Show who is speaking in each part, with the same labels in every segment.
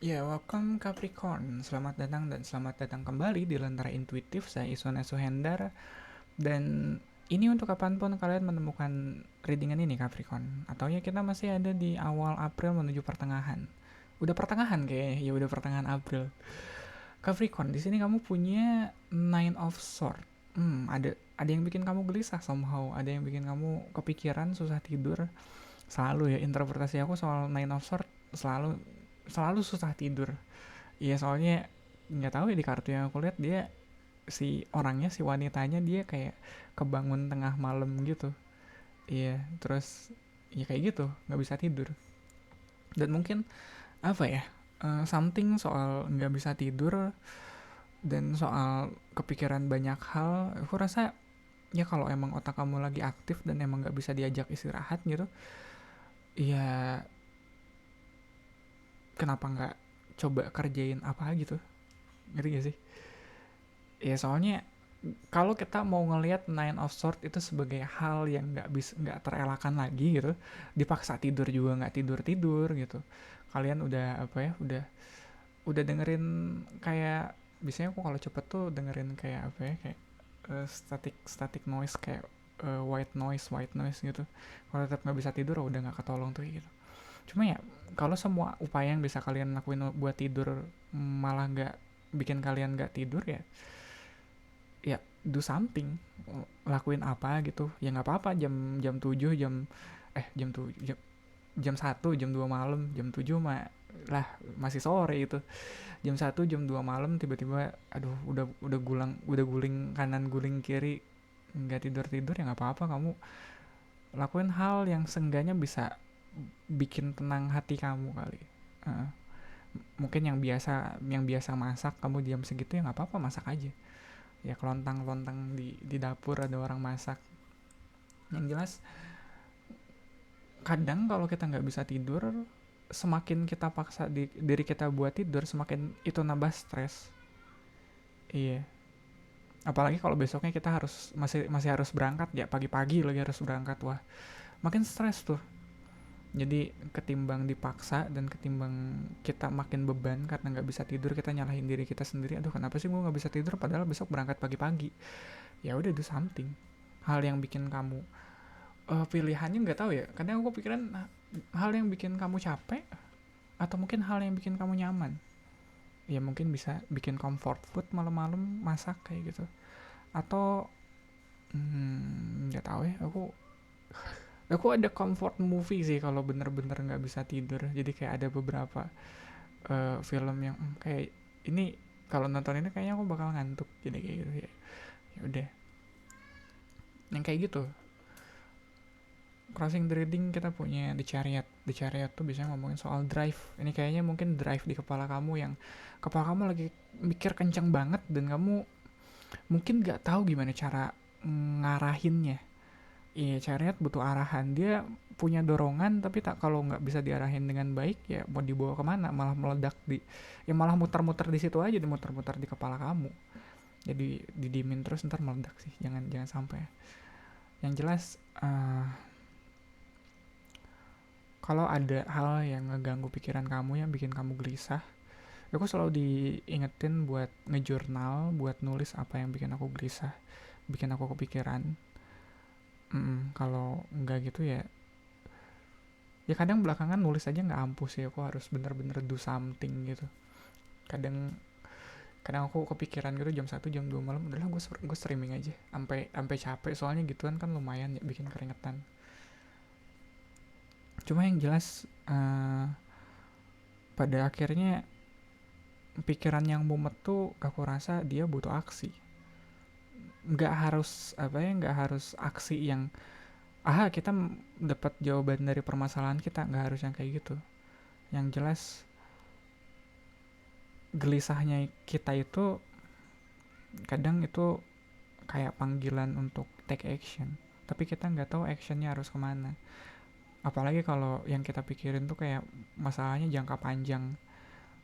Speaker 1: Ya, welcome Capricorn. Selamat datang dan selamat datang kembali di Lentera Intuitif. Saya Iswana Suhendar. Dan ini untuk kapanpun kalian menemukan readingan ini Capricorn. Atau ya kita masih ada di awal April menuju pertengahan. Udah pertengahan kayaknya, ya udah pertengahan April. Capricorn, di sini kamu punya Nine of Swords. Ada yang bikin kamu gelisah somehow. Ada yang bikin kamu kepikiran, susah tidur. Selalu ya, interpretasi aku soal Nine of Swords selalu selalu susah tidur. Iya, soalnya nggak tahu ya, di kartu yang aku lihat dia, si orangnya, si wanitanya, dia kayak kebangun tengah malam gitu. Iya, terus ya kayak gitu, nggak bisa tidur. Dan mungkin apa ya, something soal nggak bisa tidur dan soal kepikiran banyak hal. Aku rasa ya kalau emang otak kamu lagi aktif dan emang nggak bisa diajak istirahat gitu, ya kenapa nggak coba kerjain apa gitu, ngerti gak sih? Ya soalnya kalau kita mau ngelihat Nine of Swords itu sebagai hal yang nggak terelakkan lagi gitu, dipaksa tidur juga nggak tidur tidur gitu. Kalian udah apa ya, udah dengerin kayak, biasanya aku kalau cepet tuh dengerin kayak apa ya, kayak static static noise, kayak white noise gitu. Kalau tetap nggak bisa tidur, udah nggak ketolong tuh gitu. Cuma ya kalau semua upaya yang bisa kalian lakuin buat tidur malah nggak bikin kalian nggak tidur, ya ya do something, lakuin apa gitu. Ya nggak apa-apa jam jam 7 jam 7 jam 1 jam 2 malam, jam 7 mah lah masih sore itu. Jam 1 jam 2 malam tiba-tiba aduh udah guling kanan guling kiri, nggak tidur tidur, ya nggak apa-apa, kamu lakuin hal yang seenggaknya bisa bikin tenang hati kamu kali. Uh, Mungkin yang biasa masak, kamu jam segitu ya nggak apa-apa, masak aja. Ya kelontang-kelontang di dapur ada orang masak. Yang jelas kadang kalau kita nggak bisa tidur, semakin kita paksa diri kita buat tidur, semakin itu nambah stres. Iya, apalagi kalau besoknya kita masih masih harus berangkat ya, pagi-pagi lagi harus berangkat, wah makin stres tuh. Jadi ketimbang dipaksa dan ketimbang kita makin beban karena nggak bisa tidur, kita nyalahin diri kita sendiri. Aduh, kenapa sih gue nggak bisa tidur padahal besok berangkat pagi-pagi. Ya udah, do something, hal yang bikin kamu, pilihannya nggak tahu ya, kadang aku pikiran hal yang bikin kamu capek atau mungkin hal yang bikin kamu nyaman. Ya mungkin bisa bikin comfort food malam-malam, masak kayak gitu. Atau nggak tahu ya, aku ada comfort movie sih kalau bener-bener nggak bisa tidur. Jadi kayak ada beberapa film yang kayak ini, kalau nonton ini kayaknya aku bakal ngantuk, jadi kayak gitu ya. Ya udah, yang kayak gitu. Crossing the Reading kita punya The Chariot. The Chariot tuh biasanya ngomongin soal drive. Ini kayaknya mungkin drive di kepala kamu, yang kepala kamu lagi mikir kencang banget dan kamu mungkin nggak tahu gimana cara ngarahinnya. Iya, Chariot butuh arahan. Dia punya dorongan, tapi tak, kalau nggak bisa diarahin dengan baik, ya mau dibawa kemana, malah meledak ya malah muter-muter di situ aja, muter-muter di kepala kamu. Jadi didimin terus, ntar meledak sih. Jangan jangan sampai. Yang jelas, kalau ada hal yang ngeganggu pikiran kamu, yang bikin kamu gelisah, aku selalu diingetin buat ngejurnal, buat nulis apa yang bikin aku gelisah, bikin aku kepikiran. Kalau nggak gitu ya, ya kadang belakangan nulis aja nggak ampuh sih, aku harus bener-bener do something gitu. Kadang kadang aku kepikiran gitu jam 1 jam 2 malam, udahlah gue streaming aja sampai sampai capek, soalnya gituan kan lumayan ya bikin keringetan. Cuma yang jelas, pada akhirnya pikiran yang mumet tuh aku rasa dia butuh aksi. Nggak harus apa ya, nggak harus aksi yang kita dapat jawaban dari permasalahan kita, nggak harus yang kayak gitu. Yang jelas gelisahnya kita itu kadang itu kayak panggilan untuk take action, tapi kita nggak tahu actionnya harus kemana. Apalagi kalau yang kita pikirin tuh kayak masalahnya jangka panjang,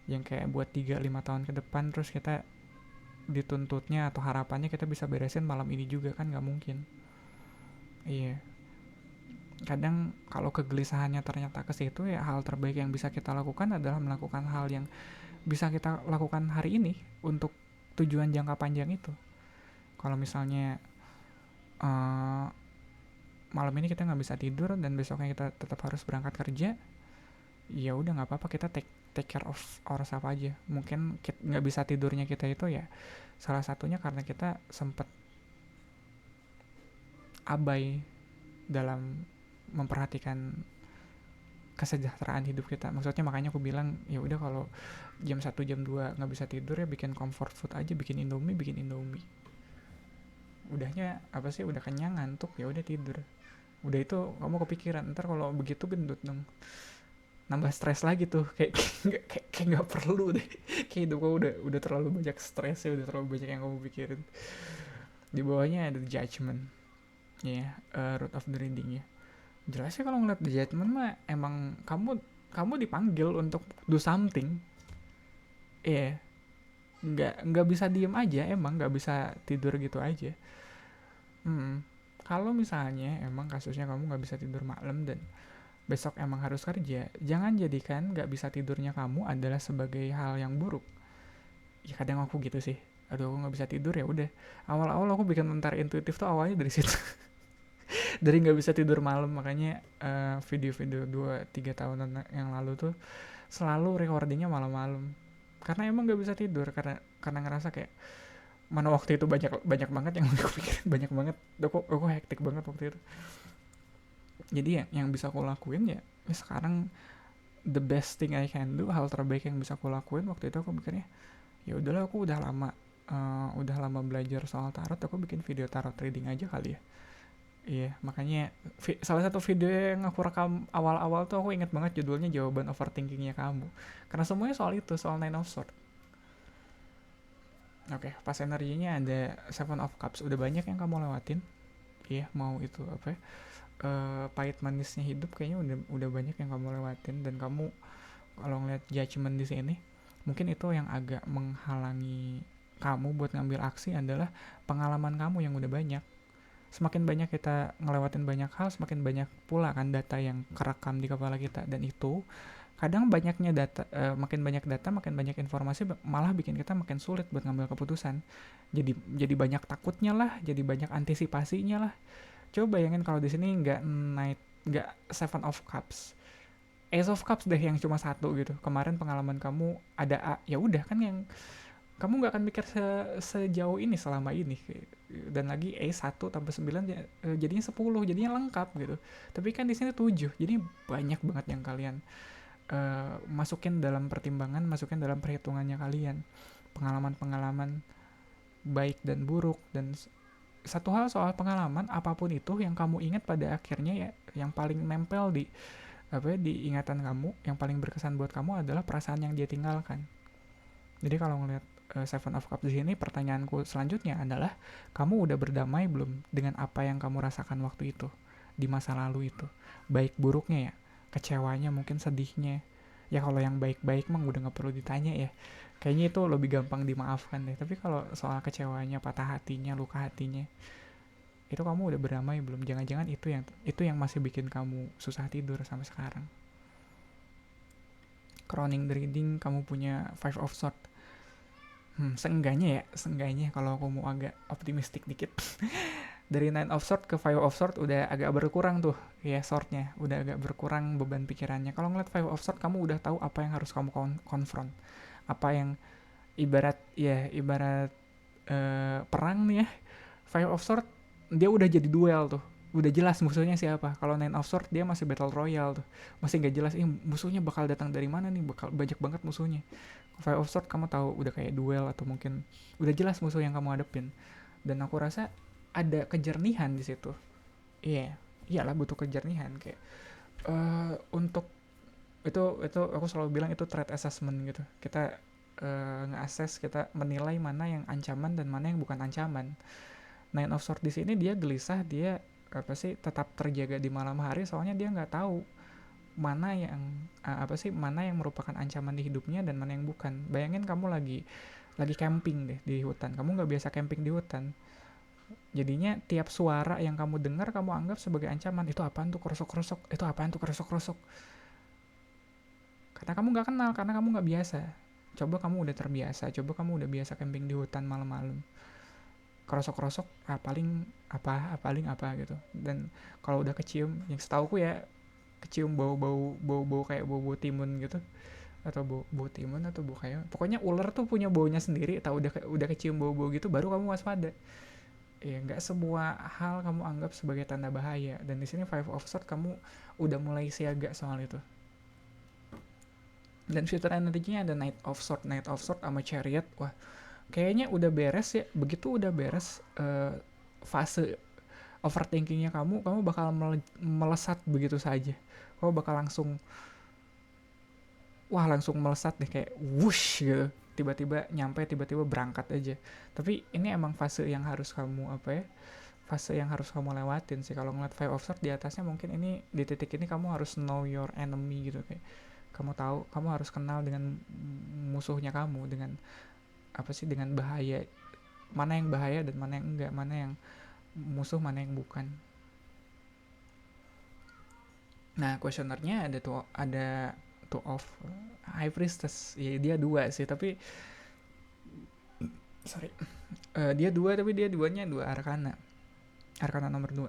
Speaker 1: yang kayak buat 3-5 tahun ke depan, terus kita dituntutnya atau harapannya kita bisa beresin malam ini juga, kan nggak mungkin. Iya, Kadang kalau kegelisahannya ternyata ke situ, ya hal terbaik yang bisa kita lakukan adalah melakukan hal yang bisa kita lakukan hari ini untuk tujuan jangka panjang itu. Kalau misalnya uh, malam ini kita nggak bisa tidur dan besoknya kita tetap harus berangkat kerja, ya udah nggak apa-apa, kita take care of ourselves aja. Mungkin nggak bisa tidurnya kita itu ya salah satunya karena kita sempat abai dalam memperhatikan kesejahteraan hidup kita. Maksudnya makanya aku bilang ya udah, kalau jam 1 jam 2 nggak bisa tidur, ya bikin comfort food aja, bikin Indomie. Udahnya apa sih, udah kenyang ngantuk, ya udah tidur. Udah itu kamu kepikiran, ntar kalau begitu gendut dong, nambah stres lagi tuh, kayak nggak perlu deh. Kayak hidup kamu udah terlalu banyak stresnya, udah terlalu banyak yang kamu pikirin. Di bawahnya ada the judgment, ya, root of the reading ya. Jelasnya kalau ngeliat the judgment mah emang kamu dipanggil untuk do something. Iya, nggak bisa diem aja, emang nggak bisa tidur gitu aja. Kalau misalnya emang kasusnya kamu nggak bisa tidur malam dan besok emang harus kerja, jangan jadikan nggak bisa tidurnya kamu adalah sebagai hal yang buruk. Ya kadang aku gitu sih, aduh aku nggak bisa tidur, ya udah. Awal-awal aku bikin Tentara Intuitif tuh awalnya dari situ. Dari nggak bisa tidur malam, makanya video-video 2-3 tahun yang lalu tuh selalu recordingnya malam-malam, karena emang nggak bisa tidur, karena ngerasa kayak mana waktu itu banyak banyak banget yang aku pikirin, banyak banget, aku hektik banget waktu itu. Jadi yang bisa aku lakuin ya sekarang, the best thing I can do, hal terbaik yang bisa aku lakuin waktu itu, aku mikirnya ya udahlah, aku udah lama belajar soal tarot, aku bikin video tarot reading aja kali ya. Iya, makanya salah satu video yang aku rekam awal-awal tuh aku inget banget judulnya Jawaban Overthinkingnya Kamu, karena semuanya soal itu, soal Nine of Swords. Oke, pas energinya ada Seven of Cups, udah banyak yang kamu lewatin. Iya, mau itu apa ya, pahit manisnya hidup kayaknya udah banyak yang kamu lewatin, dan kamu kalau ngeliat judgment di sini, mungkin itu yang agak menghalangi kamu buat ngambil aksi adalah pengalaman kamu yang udah banyak. Semakin banyak kita ngelewatin banyak hal, semakin banyak pula kan data yang kerekam di kepala kita, dan itu kadang banyaknya data, makin banyak data, makin banyak informasi, malah bikin kita makin sulit buat ngambil keputusan. Jadi banyak takutnya lah, jadi banyak antisipasinya lah. Coba bayangin kalau di sini nggak Seven of Cups, Ace of Cups deh yang cuma satu gitu. Kemarin pengalaman kamu ada A, ya udah kan, yang kamu nggak akan mikir sejauh ini selama ini. Dan lagi Ace 1 tambah 9 jadinya 10, jadinya lengkap gitu. Tapi kan di sini 7, jadi banyak banget yang kalian masukin dalam pertimbangan, masukin dalam perhitungannya kalian. Pengalaman-pengalaman baik dan buruk, dan satu hal soal pengalaman apapun itu yang kamu ingat pada akhirnya ya, yang paling nempel di ingatan kamu, yang paling berkesan buat kamu adalah perasaan yang dia tinggalkan. Jadi kalau ngelihat Seven of Cups di sini, pertanyaanku selanjutnya adalah, kamu udah berdamai belum dengan apa yang kamu rasakan waktu itu, di masa lalu itu, baik buruknya ya, kecewanya, mungkin sedihnya. Ya kalau yang baik-baik mah udah nggak perlu ditanya ya, kayaknya itu lebih gampang dimaafkan deh. Tapi kalau soal kecewanya, patah hatinya, luka hatinya, itu kamu udah berdamai belum? Jangan-jangan itu yang masih bikin kamu susah tidur sampai sekarang. Crowning the reading, kamu punya Five of Swords. Seenggaknya kalau aku mau agak optimistik dikit, dari Nine of Swords ke Five of Swords udah agak berkurang tuh ya, swordnya udah agak berkurang beban pikirannya. Kalau ngeliat Five of Swords, kamu udah tahu apa yang harus kamu konfront, apa yang ibarat perang nih ya. Five of Swords dia udah jadi duel tuh, udah jelas musuhnya siapa. Kalau Nine of Swords dia masih battle royale tuh, masih nggak jelas musuhnya bakal datang dari mana nih, bakal banyak banget musuhnya. Five of Swords kamu tahu udah kayak duel, atau mungkin udah jelas musuh yang kamu hadapin. Dan aku rasa ada kejernihan di situ. Iyalah butuh kejernihan, kayak untuk itu aku selalu bilang itu threat assessment gitu. Kita nge-assess, kita menilai mana yang ancaman dan mana yang bukan ancaman. Nine of Swords di sini dia gelisah, dia tetap terjaga di malam hari, soalnya dia nggak tahu mana yang merupakan ancaman di hidupnya dan mana yang bukan. Bayangin kamu lagi camping deh di hutan, kamu nggak biasa camping di hutan, Jadinya tiap suara yang kamu dengar kamu anggap sebagai ancaman. Itu apaan tuh krosok-krosok? Itu apaan tuh krosok-krosok? Karena kamu nggak kenal, karena kamu nggak biasa. Coba kamu udah terbiasa, coba kamu udah biasa camping di hutan malam-malam. Krosok-krosok, paling apa gitu. Dan kalau udah kecium, yang setauku ya, kecium bau-bau kayak bau-bau timun gitu, atau bau timun atau bau kayak, pokoknya ular tuh punya baunya sendiri. Tahu udah kecium bau-bau gitu, baru kamu waspada. Ya nggak semua hal kamu anggap sebagai tanda bahaya, dan di sini Five of Swords kamu udah mulai siaga soal itu. Dan future energinya ada Knight of Swords sama Chariot. Wah, kayaknya udah beres ya. Begitu udah beres fase overthinkingnya kamu bakal melesat begitu saja. Kamu bakal langsung melesat deh, kayak wush gitu, tiba-tiba nyampe, tiba-tiba berangkat aja. Tapi ini emang fase yang harus kamu fase yang harus kamu lewatin sih. Kalau ngeliat Five of Swords di atasnya, mungkin ini di titik ini kamu harus know your enemy gitu, kayak kamu tahu, kamu harus kenal dengan musuhnya kamu, dengan dengan bahaya, mana yang bahaya dan mana yang enggak, mana yang musuh, mana yang bukan. Nah, questionernya ada two of High Priestess. Ya, dia 2 sih, tapi dia 2 tapi dia duanya 2 Arkana nomor 2.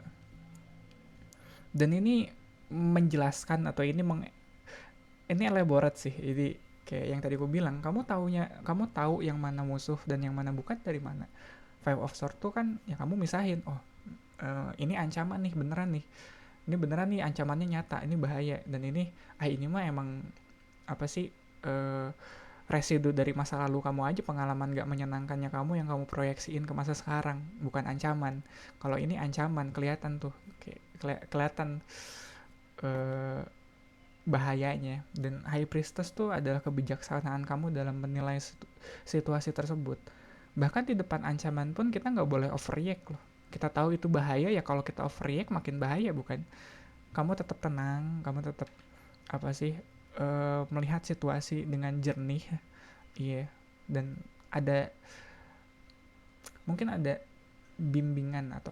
Speaker 1: Dan ini menjelaskan, atau ini elaborate sih. Jadi kayak yang tadi aku bilang, kamu tahu yang mana musuh dan yang mana bukan dari mana. Five of Swords tuh kan ya kamu misahin, ini ancaman nih, beneran nih ancamannya nyata, ini bahaya, dan ini mah emang residu dari masa lalu kamu aja, pengalaman gak menyenangkannya kamu yang kamu proyeksiin ke masa sekarang, bukan ancaman. Kalau ini ancaman, kelihatan tuh, kelihatan bahayanya. Dan High Priestess tuh adalah kebijaksanaan kamu dalam menilai situasi tersebut. Bahkan di depan ancaman pun kita nggak boleh overreact loh. Kita tahu itu bahaya, ya kalau kita overreact makin bahaya, bukan? Kamu tetap tenang, kamu tetap melihat situasi dengan jernih. Iya. Dan mungkin ada bimbingan, atau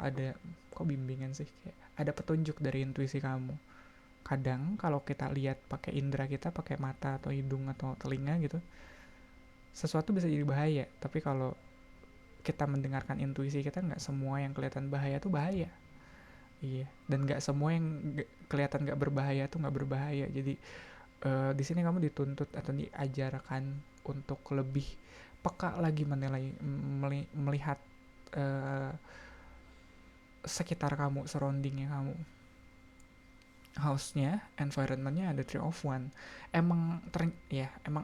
Speaker 1: bimbingan sih, kayak ada petunjuk dari intuisi kamu. Kadang kalau kita lihat pakai indera kita, pakai mata atau hidung atau telinga gitu, sesuatu bisa jadi bahaya. Tapi kalau kita mendengarkan intuisi kita, nggak semua yang kelihatan bahaya tuh bahaya. Iya. Dan nggak semua yang kelihatan nggak berbahaya tuh nggak berbahaya. Jadi di sini kamu dituntut atau diajarkan untuk lebih peka lagi melihat sekitar kamu, surroundingnya kamu. House-nya, environment-nya ada 3 of One. Emang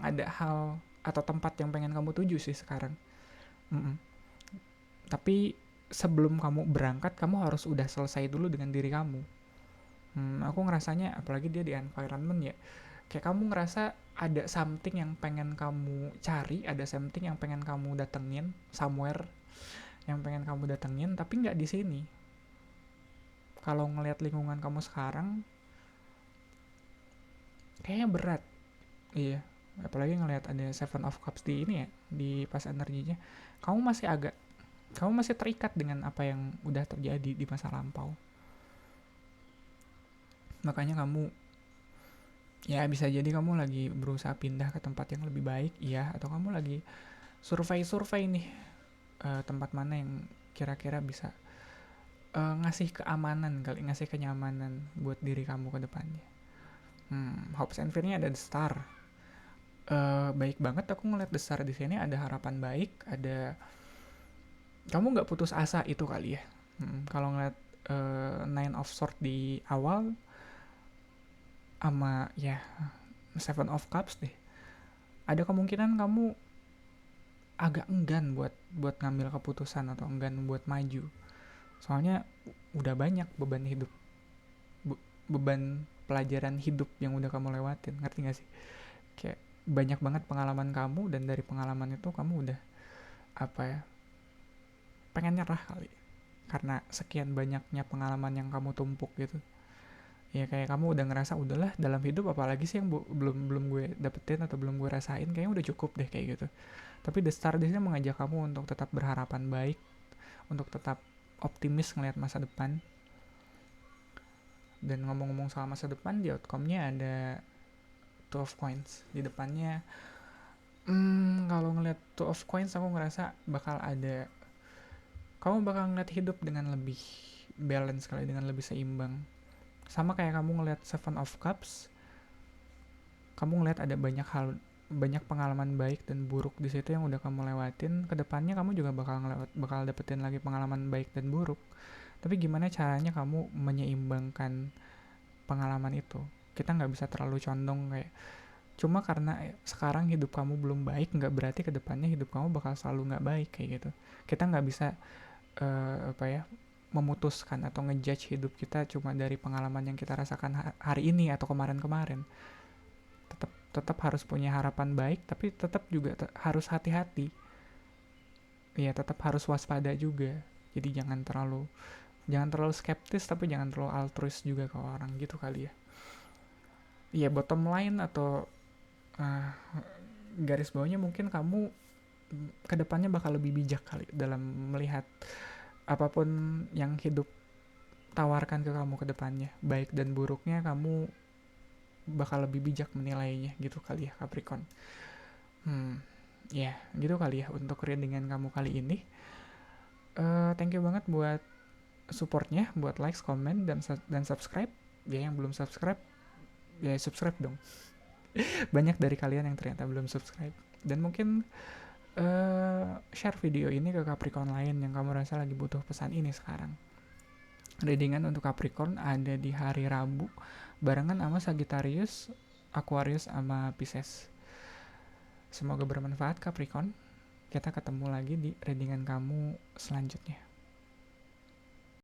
Speaker 1: ada hal atau tempat yang pengen kamu tuju sih sekarang. Tapi sebelum kamu berangkat, kamu harus udah selesai dulu dengan diri kamu. Aku ngerasanya, apalagi dia di environment ya, kayak kamu ngerasa ada something yang pengen kamu cari, ada something yang pengen kamu datengin, somewhere yang pengen kamu datengin, tapi nggak di sini. Kalau ngelihat lingkungan kamu sekarang, kayaknya berat. Iya, apalagi ngelihat ada Seven of Cups di ini ya, di pas energinya, kamu masih terikat dengan apa yang udah terjadi di masa lampau. Makanya kamu, ya bisa jadi kamu lagi berusaha pindah ke tempat yang lebih baik, iya, atau kamu lagi survei nih, tempat mana yang kira-kira bisa ngasih keamanan kali, ngasih kenyamanan buat diri kamu ke depannya. Hopes and fear-nya ada The Star. Baik banget aku ngeliat The Star di sini, ada harapan baik, ada kamu nggak putus asa itu kali ya. Kalau ngeliat Nine of Swords di awal sama ya Seven of Cups deh, ada kemungkinan kamu agak enggan buat ngambil keputusan atau enggan buat maju. Soalnya udah banyak beban pelajaran hidup yang udah kamu lewatin, ngerti gak sih? Kayak banyak banget pengalaman kamu, dan dari pengalaman itu kamu udah pengen nyerah kali, karena sekian banyaknya pengalaman yang kamu tumpuk gitu. Ya kayak kamu udah ngerasa, udahlah dalam hidup apalagi sih yang belum gue dapetin atau belum gue rasain, kayaknya udah cukup deh kayak gitu. Tapi The Star di sini mengajak kamu untuk tetap berharapan baik, untuk tetap optimis ngelihat masa depan. Dan ngomong-ngomong soal masa depan, di outcome-nya ada two of coins di depannya. Kalau ngelihat two of coins, aku ngerasa kamu bakal ngeliat hidup dengan lebih balance kali, dengan lebih seimbang. Sama kayak kamu ngeliat seven of cups, kamu ngeliat ada banyak pengalaman baik dan buruk di situ yang udah kamu lewatin. Kedepannya kamu juga bakal dapetin lagi pengalaman baik dan buruk. Tapi gimana caranya kamu menyeimbangkan pengalaman itu? Kita nggak bisa terlalu condong kayak cuma karena sekarang hidup kamu belum baik, nggak berarti kedepannya hidup kamu bakal selalu nggak baik kayak gitu. Kita nggak bisa memutuskan atau ngejudge hidup kita cuma dari pengalaman yang kita rasakan hari ini atau kemarin-kemarin. Tetap harus punya harapan baik, tapi tetap juga harus hati-hati. Ya, tetap harus waspada juga. Jadi jangan terlalu skeptis, tapi jangan terlalu altruis juga ke orang gitu kali ya. Ya, bottom line atau garis bawahnya mungkin kamu kedepannya bakal lebih bijak kali dalam melihat apapun yang hidup tawarkan ke kamu kedepannya. Baik dan buruknya kamu bakal lebih bijak menilainya gitu kali ya, Capricorn. Ya, gitu kali ya untuk readingan kamu kali ini. Thank you banget buat supportnya, buat likes, comment, dan subscribe. Ya, yang belum subscribe, ya subscribe dong. Banyak dari kalian yang ternyata belum subscribe. Dan mungkin share video ini ke Capricorn lain yang kamu rasa lagi butuh pesan ini sekarang. Readingan untuk Capricorn ada di hari Rabu barengan sama Sagittarius, Aquarius, sama Pisces. Semoga bermanfaat Capricorn. Kita ketemu lagi di readingan kamu selanjutnya.